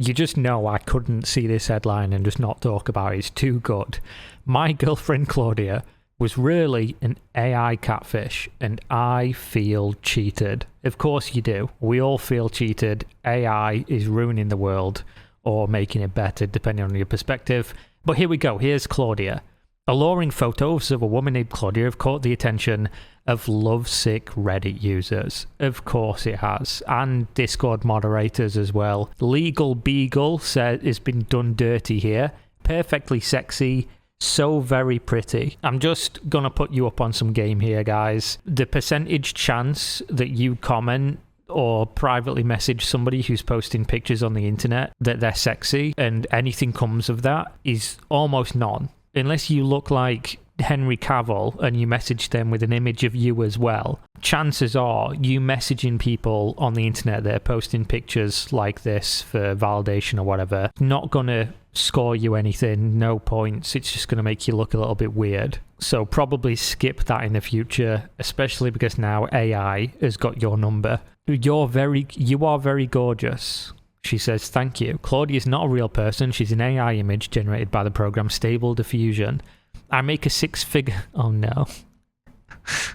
You just know I couldn't see this headline and just not talk about it. It's too good. My girlfriend Claudia was really an AI catfish, and I feel cheated. Of course you do. We all feel cheated. AI is ruining the world or making it better, depending on your perspective. But here we go. Here's Claudia. Alluring photos of a woman named Claudia have caught the attention of lovesick Reddit users. Of course it has. And Discord moderators as well. Legal Beagle said it's been done dirty here. Perfectly sexy. So very pretty. I'm just going to put you up on some game here, guys. The percentage chance that you comment or privately message somebody who's posting pictures on the internet that they're sexy and anything comes of that is almost none. Unless you look like Henry Cavill and you message them with an image of you as well, chances are you messaging people on the internet that are posting pictures like this for validation or whatever, not gonna score you anything, no points. It's just gonna make you look a little bit weird. So probably skip that in the future, especially because now AI has got your number. You are very gorgeous. She says, thank you. Claudia is not a real person. She's an AI image generated by the program Stable Diffusion. I make a six-figure... Oh, no.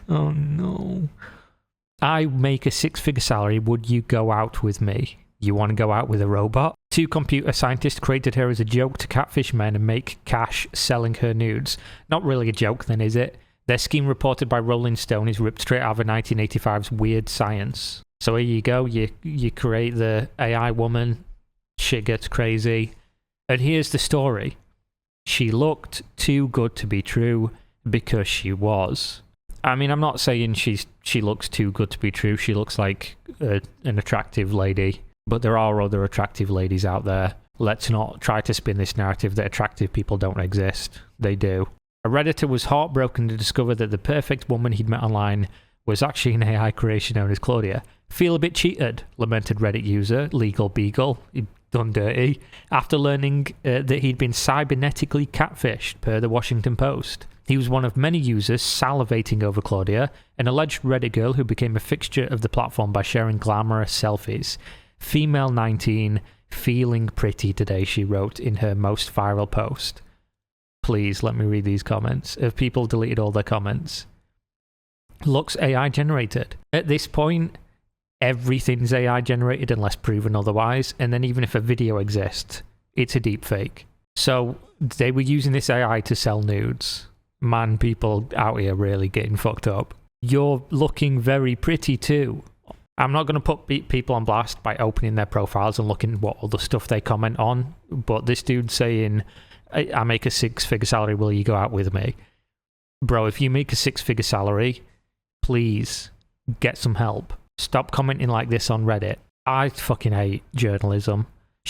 Oh, no. I make a six-figure salary. Would you go out with me? You want to go out with a robot? 2 computer scientists created her as a joke to catfish men and make cash selling her nudes. Not really a joke then, is it? Their scheme reported by Rolling Stone is ripped straight out of 1985's Weird Science. So here you go, you create the AI woman, shit gets crazy, and here's the story. She looked too good to be true because she was. I mean, I'm not saying she looks too good to be true, she looks like an attractive lady, but there are other attractive ladies out there. Let's not try to spin this narrative that attractive people don't exist. They do. A Redditor was heartbroken to discover that the perfect woman he'd met online was actually an AI creation known as Claudia. Feel a bit cheated, lamented Reddit user Legal Beagle, he'd done dirty, after learning that he'd been cybernetically catfished, per the Washington Post. He was one of many users salivating over Claudia, an alleged Reddit girl who became a fixture of the platform by sharing glamorous selfies. Female 19, feeling pretty today, she wrote in her most viral post. Please let me read these comments. Have people deleted all their comments? Looks AI generated. At this point, everything's AI generated unless proven otherwise, and then even if a video exists, it's a deep fake. So they were using this AI to sell nudes. Man, people out here really getting fucked up. You're looking very pretty too. I'm not going to put people on blast by opening their profiles and looking at what other stuff they comment on, but this dude saying, I make a 6-figure salary, will you go out with me? Bro, if you make a 6-figure salary, please get some help. Stop commenting like this on Reddit. I fucking hate journalism.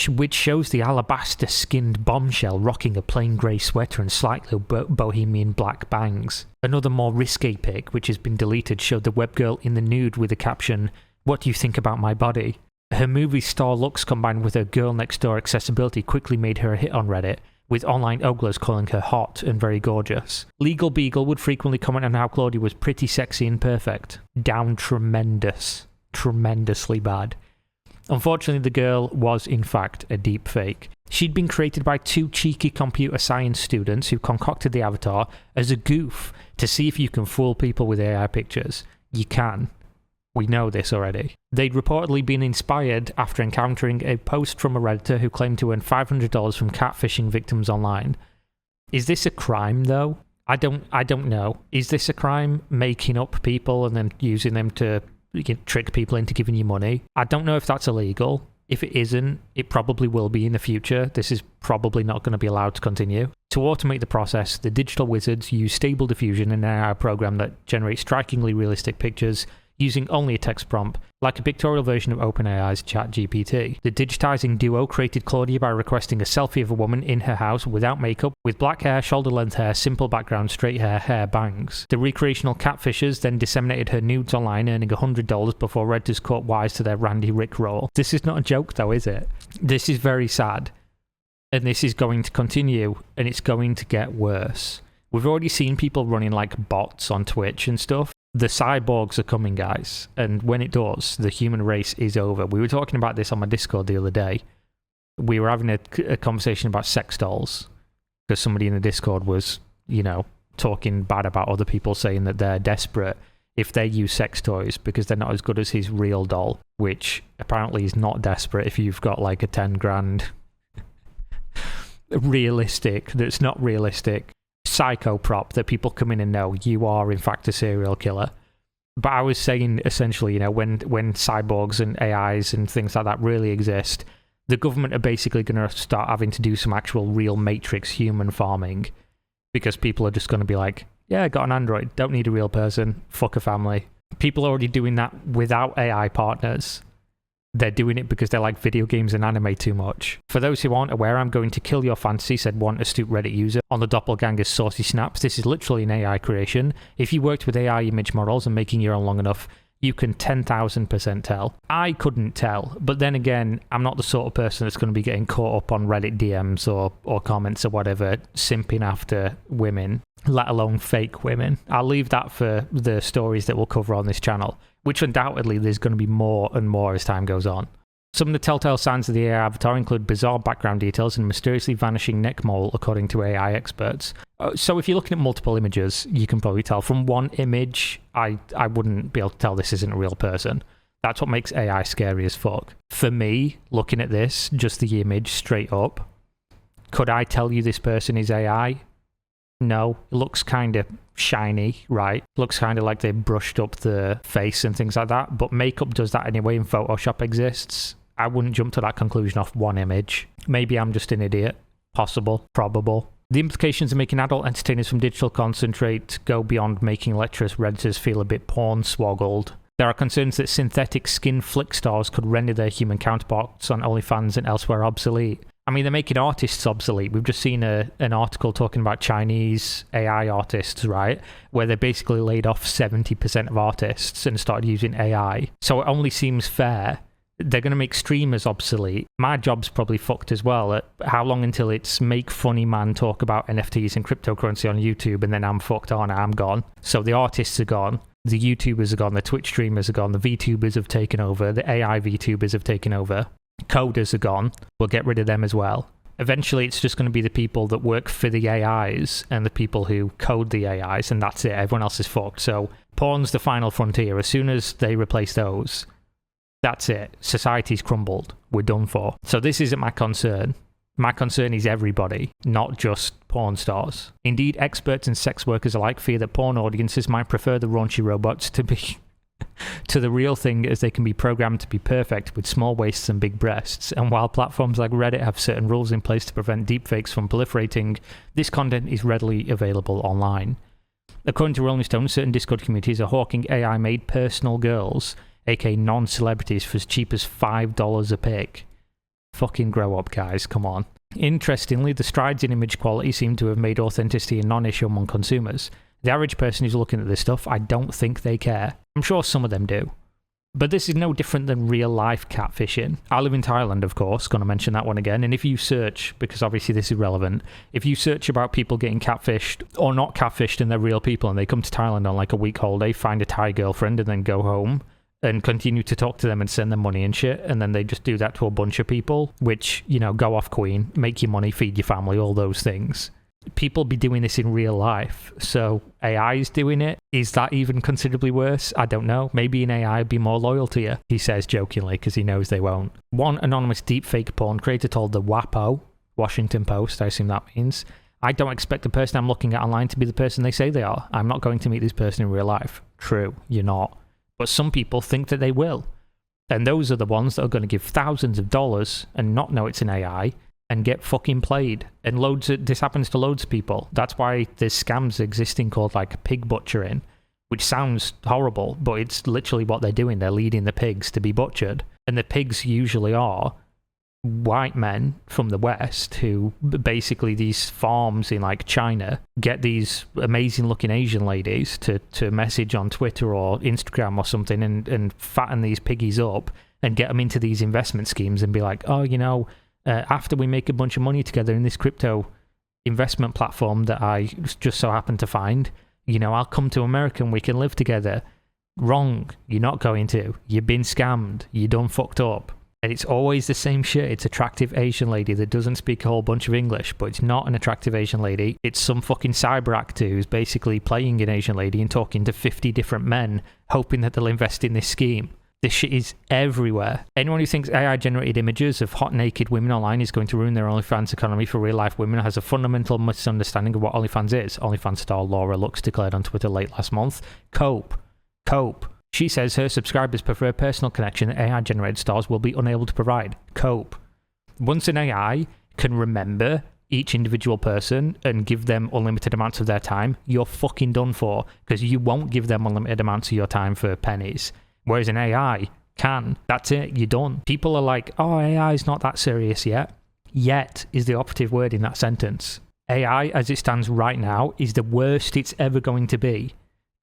Which shows the alabaster-skinned bombshell rocking a plain grey sweater and slightly bohemian black bangs. Another more risque pic, which has been deleted, showed the web girl in the nude with the caption, "What do you think about my body?" Her movie star looks combined with her girl next door accessibility quickly made her a hit on Reddit, with online oglers calling her hot and very gorgeous. Legal Beagle would frequently comment on how Claudia was pretty sexy and perfect. Down tremendous. Tremendously bad. Unfortunately, the girl was in fact a deep fake. She'd been created by 2 cheeky computer science students who concocted the avatar as a goof to see if you can fool people with AI pictures. You can. We know this already. They'd reportedly been inspired after encountering a post from a Redditor who claimed to earn $500 from catfishing victims online. Is this a crime, though? I don't know. Is this a crime, making up people and then using them to trick people into giving you money? I don't know if that's illegal. If it isn't, it probably will be in the future. This is probably not going to be allowed to continue. To automate the process, the digital wizards use Stable Diffusion, an AI program that generates strikingly realistic pictures using only a text prompt, like a pictorial version of OpenAI's ChatGPT. The digitizing duo created Claudia by requesting a selfie of a woman in her house without makeup, with black hair, shoulder-length hair, simple background, straight hair, bangs. The recreational catfishers then disseminated her nudes online, earning $100 before Redditors caught wise to their Randy Rickroll. This is not a joke though, is it? This is very sad. And this is going to continue, and it's going to get worse. We've already seen people running like bots on Twitch and stuff. The cyborgs are coming, guys, and when it does, the human race is over. We were talking about this on my Discord the other day. we were having a conversation about sex dolls because somebody in the Discord was, talking bad about other people, saying that they're desperate if they use sex toys because they're not as good as his real doll, which apparently is not desperate if you've got like a 10 grand realistic, that's not realistic, psycho prop that people come in and know you are in fact a serial killer. But I was saying essentially, when cyborgs and AIs and things like that really exist, the government are basically going to start having to do some actual real matrix human farming, because people are just going to be like, yeah, I got an android, don't need a real person, fuck a family. People are already doing that without AI partners. They're doing it because they like video games and anime too much. For those who aren't aware, I'm going to kill your fantasy, said one astute Reddit user on the Doppelganger's saucy snaps. This is literally an AI creation. If you worked with AI image models and making your own long enough, you can 10,000% tell. I couldn't tell, but then again, I'm not the sort of person that's going to be getting caught up on Reddit DMs or comments or whatever, simping after women, let alone fake women. I'll leave that for the stories that we'll cover on this channel, which undoubtedly there's going to be more and more as time goes on. Some of the telltale signs of the AI avatar include bizarre background details and mysteriously vanishing neck mole, according to AI experts. So if you're looking at multiple images, you can probably tell. From one image, I wouldn't be able to tell this isn't a real person. That's what makes AI scary as fuck. For me, looking at this, just the image straight up, could I tell you this person is AI? No. It looks kind of shiny, right? Looks kind of like they brushed up the face and things like that, but makeup does that anyway and Photoshop exists. I wouldn't jump to that conclusion off one image. Maybe I'm just an idiot. Possible. Probable. The implications of making adult entertainers from digital concentrate go beyond making lecherous Redditors feel a bit porn-swoggled. There are concerns that synthetic skin flick stars could render their human counterparts on OnlyFans and elsewhere obsolete. I mean, they're making artists obsolete. We've just seen an article talking about Chinese AI artists, right? Where they basically laid off 70% of artists and started using AI. So it only seems fair. They're going to make streamers obsolete. My job's probably fucked as well. How long until it's make funny man talk about NFTs and cryptocurrency on YouTube and then I'm fucked on, I'm gone. So the artists are gone. The YouTubers are gone. The Twitch streamers are gone. The VTubers have taken over. The AI VTubers have taken over. Coders are gone. We'll get rid of them as well. Eventually, it's just going to be the people that work for the AIs and the people who code the AIs, and that's it. Everyone else is fucked. So porn's the final frontier. As soon as they replace those, that's it. Society's crumbled. We're done for. So this isn't my concern. My concern is everybody, not just porn stars. Indeed, experts and sex workers alike fear that porn audiences might prefer the raunchy robots to be to the real thing, as they can be programmed to be perfect with small waists and big breasts. And while platforms like Reddit have certain rules in place to prevent deepfakes from proliferating, this content is readily available online. According to Rolling Stone, certain Discord communities are hawking AI-made personal girls, aka non-celebrities, for as cheap as $5 a pic. Fucking grow up, guys, come on. Interestingly, the strides in image quality seem to have made authenticity a non-issue among consumers. The average person who's looking at this stuff, I don't think they care. I'm sure some of them do. But this is no different than real-life catfishing. I live in Thailand, of course, going to mention that one again, and if you search, because obviously this is relevant, if you search about people getting catfished, or not catfished and they're real people, and they come to Thailand on like a week holiday, find a Thai girlfriend, and then go home, and continue to talk to them and send them money and shit, and then they just do that to a bunch of people, which, go off queen, make your money, feed your family, all those things. People be doing this in real life, so AI is doing it. Is that even considerably worse? I don't know. Maybe an AI would be more loyal to you, he says jokingly, because he knows they won't. One anonymous deepfake porn creator told the WAPO, Washington Post, I assume that means, I don't expect the person I'm looking at online to be the person they say they are. I'm not going to meet this person in real life. True, you're not. But some people think that they will. And those are the ones that are going to give thousands of dollars and not know it's an AI and get fucking played. And this happens to loads of people. That's why there's scams existing called like pig butchering, which sounds horrible, but it's literally what they're doing. They're leading the pigs to be butchered. And the pigs usually are white men from the West who basically, these farms in like China get these amazing looking Asian ladies to message on Twitter or Instagram or something and fatten these piggies up and get them into these investment schemes and be like, oh, after we make a bunch of money together in this crypto investment platform that I just so happen to find, I'll come to America and we can live together. Wrong. You're not going to. You've been scammed. You done fucked up. And it's always the same shit. It's attractive Asian lady that doesn't speak a whole bunch of English, but it's not an attractive Asian lady. It's some fucking cyber actor who's basically playing an Asian lady and talking to 50 different men, hoping that they'll invest in this scheme. This shit is everywhere. Anyone who thinks AI-generated images of hot naked women online is going to ruin their OnlyFans economy for real-life women has a fundamental misunderstanding of what OnlyFans is. OnlyFans star Laura Lux declared on Twitter late last month. Cope. She says her subscribers prefer a personal connection that AI-generated stars will be unable to provide. Cope. Once an AI can remember each individual person and give them unlimited amounts of their time, you're fucking done for, because you won't give them unlimited amounts of your time for pennies. Whereas an AI can. That's it, you're done. People are like, oh, AI is not that serious yet. Yet is the operative word in that sentence. AI, as it stands right now, is the worst it's ever going to be.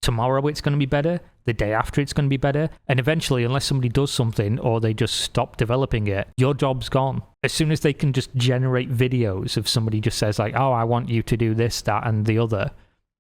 Tomorrow it's going to be better, the day after it's going to be better, and eventually, unless somebody does something or they just stop developing it, your job's gone. As soon as they can just generate videos of somebody just says like, oh, I want you to do this, that, and the other,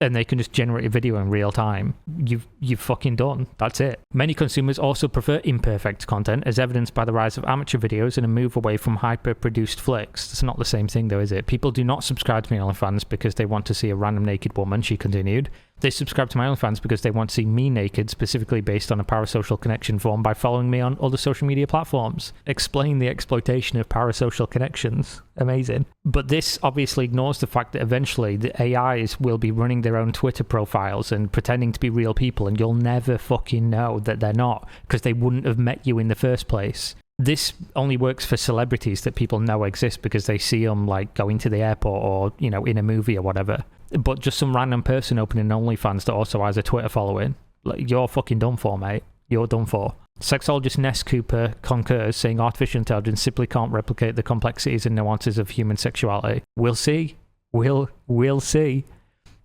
and they can just generate a video in real time, you've fucking done. That's it. Many consumers also prefer imperfect content, as evidenced by the rise of amateur videos and a move away from hyper-produced flicks. It's not the same thing though, is it? People do not subscribe to my OnlyFans because they want to see a random naked woman, she continued. They subscribe to my OnlyFans because they want to see me naked, specifically based on a parasocial connection formed by following me on other social media platforms. Explain the exploitation of parasocial connections. Amazing. But this obviously ignores the fact that eventually the AIs will be running their own Twitter profiles and pretending to be real people, and you'll never fucking know that they're not, because they wouldn't have met you in the first place. This only works for celebrities that people know exist because they see them like going to the airport or, you know, in a movie or whatever. But just some random person opening OnlyFans that also has a Twitter following, like, you're fucking done for, mate. You're done for. Sexologist Ness Cooper concurs, saying artificial intelligence simply can't replicate the complexities and nuances of human sexuality. We'll see. We'll see.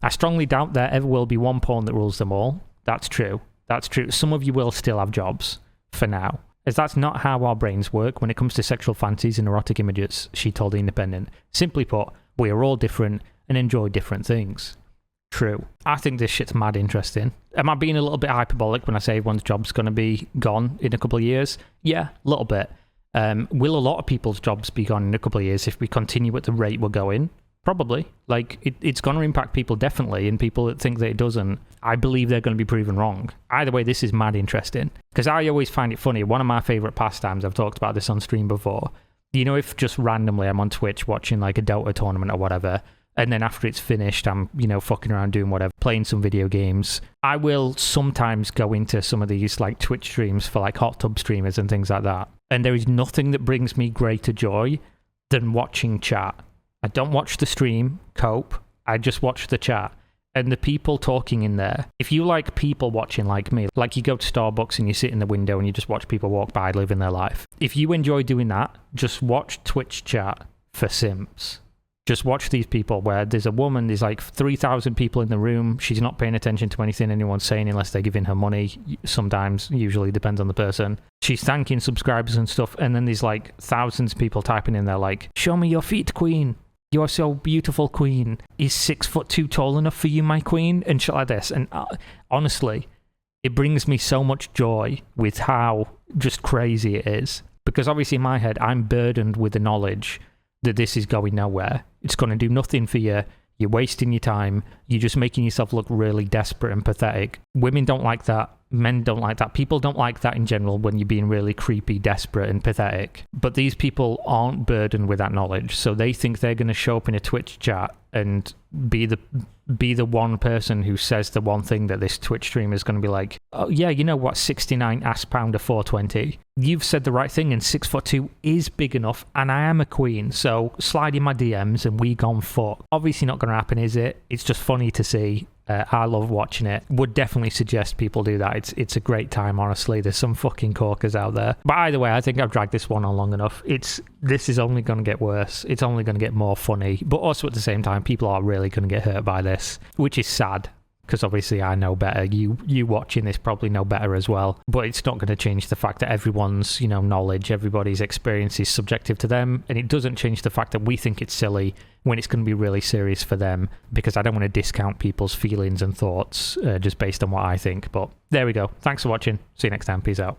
I strongly doubt there ever will be one porn that rules them all. That's true. Some of you will still have jobs, for now, as that's not how our brains work when it comes to sexual fantasies and erotic images, she told The Independent. Simply put, we are all different and enjoy different things. True. I think this shit's mad interesting. Am I being a little bit hyperbolic when I say everyone's job's going to be gone in a couple of years? Yeah, a little bit. Will a lot of people's jobs be gone in a couple of years if we continue at the rate we're going? Probably. Like, it's going to impact people definitely, and people that think that it doesn't, I believe they're going to be proven wrong. Either way, this is mad interesting. Because I always find it funny. One of my favourite pastimes, I've talked about this on stream before, you know, if just randomly I'm on Twitch watching like a Dota tournament or whatever, and then after it's finished, I'm, you know, fucking around doing whatever, playing some video games. I will sometimes go into some of these like Twitch streams for like hot tub streamers and things like that. And there is nothing that brings me greater joy than watching chat. I don't watch the stream, cope. I just watch the chat. And the people talking in there. If you like people watching like me, like you go to Starbucks and you sit in the window and you just watch people walk by living their life. If you enjoy doing that, just watch Twitch chat for simps. Just watch these people where there's a woman, there's like 3,000 people in the room. She's not paying attention to anything anyone's saying unless they're giving her money. Sometimes, usually depends on the person. She's thanking subscribers and stuff. And then there's like thousands of people typing in there like, show me your feet, queen. You're so beautiful, queen. Is 6'2" tall enough for you, my queen? And shit like this. And honestly, it brings me so much joy with how just crazy it is. Because obviously in my head, I'm burdened with the knowledge that this is going nowhere. It's going to do nothing for you. You're wasting your time. You're just making yourself look really desperate and pathetic. Women don't like that. Men don't like that. People don't like that in general when you're being really creepy, desperate, and pathetic. But these people aren't burdened with that knowledge, so they think they're going to show up in a Twitch chat and be the one person who says the one thing that this Twitch streamer is going to be like, oh yeah, you know what, 69 ass pounder 420. You've said the right thing, and 6'2" is big enough, and I am a queen, so slide in my DMs and we gone fuck. Obviously not going to happen, is it? It's just funny to see. I love watching it. Would definitely suggest people do that. It's a great time, honestly. There's some fucking corkers out there. But either way, I think I've dragged this one on long enough. This is only going to get worse. It's only going to get more funny. But also at the same time, people are really going to get hurt by this, which is sad. Because obviously I know better. You watching this probably know better as well. But it's not going to change the fact that everyone's, you know, knowledge, everybody's experience is subjective to them. And it doesn't change the fact that we think it's silly when it's going to be really serious for them. Because I don't want to discount people's feelings and thoughts just based on what I think. But there we go. Thanks for watching. See you next time. Peace out.